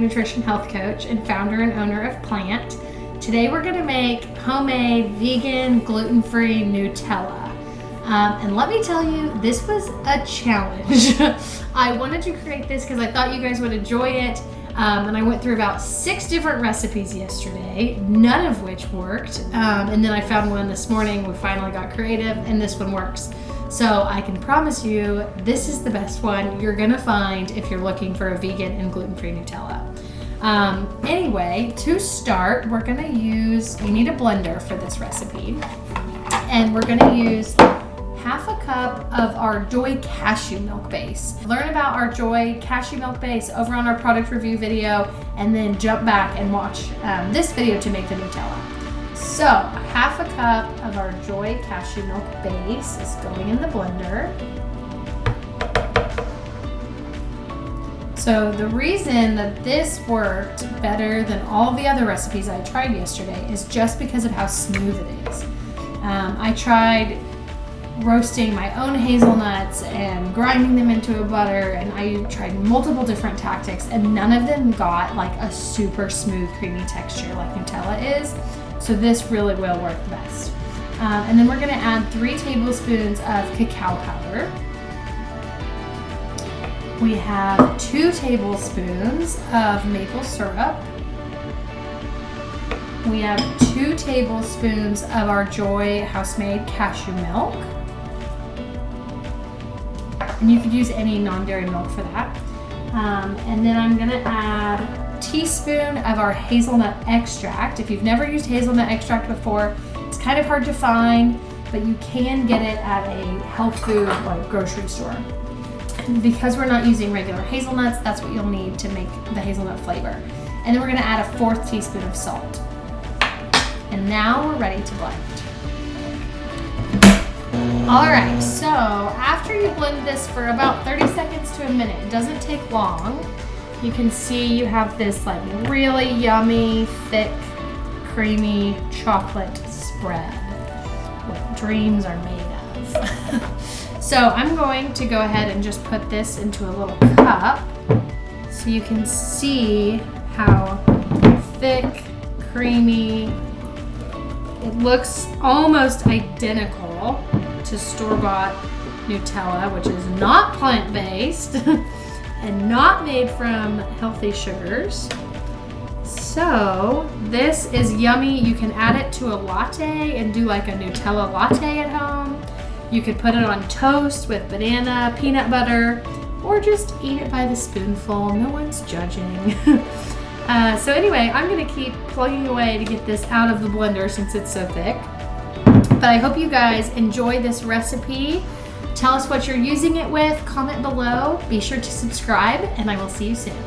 nutrition health coach and founder and owner of Plant. Today we're going to make homemade, vegan, gluten-free Nutella. And let me tell you, this was a challenge. I wanted to create this because I thought you guys would enjoy it. And I went through about 6 different recipes yesterday, none of which worked. And then I found one this morning. We finally got creative, and this one works. So I can promise you, this is the best one you're gonna find if you're looking for a vegan and gluten-free Nutella. Anyway, to start, we're gonna use, you need a blender for this recipe. And we're gonna use half a cup of our Joy cashew milk base. Learn about our Joy cashew milk base over on our product review video, and then jump back and watch this video to make the Nutella. So half a cup of our Joy cashew milk base is going in the blender. So the reason that this worked better than all the other recipes I tried yesterday is just because of how smooth it is. I tried roasting my own hazelnuts and grinding them into a butter, and I tried multiple different tactics, and none of them got like a super smooth creamy texture like Nutella is. So this really will work best. And then we're gonna add 3 tablespoons of cacao powder. We have 2 tablespoons of maple syrup. We have 2 tablespoons of our Joy house-made cashew milk. And you could use any non-dairy milk for that. And then I'm gonna add a teaspoon of our hazelnut extract. If you've never used hazelnut extract before, it's kind of hard to find, but you can get it at a health food like grocery store. And because we're not using regular hazelnuts, that's what you'll need to make the hazelnut flavor. And then we're gonna add a 1/4 teaspoon of salt. And now we're ready to blend. All right, so after you blend this for about 30 seconds to a minute, it doesn't take long. You can see you have this like really yummy, thick, creamy chocolate spread. What dreams are made of. So I'm going to go ahead and just put this into a little cup so you can see how thick, creamy. It looks almost identical to store-bought Nutella, which is not plant-based and not made from healthy sugars. So this is yummy. You can add it to a latte and do like a Nutella latte at home. You could put it on toast with banana, peanut butter, or just eat it by the spoonful. No one's judging. So anyway, I'm gonna keep plugging away to get this out of the blender since it's so thick. But I hope you guys enjoy this recipe. Tell us what you're using it with, comment below, be sure to subscribe, and I will see you soon.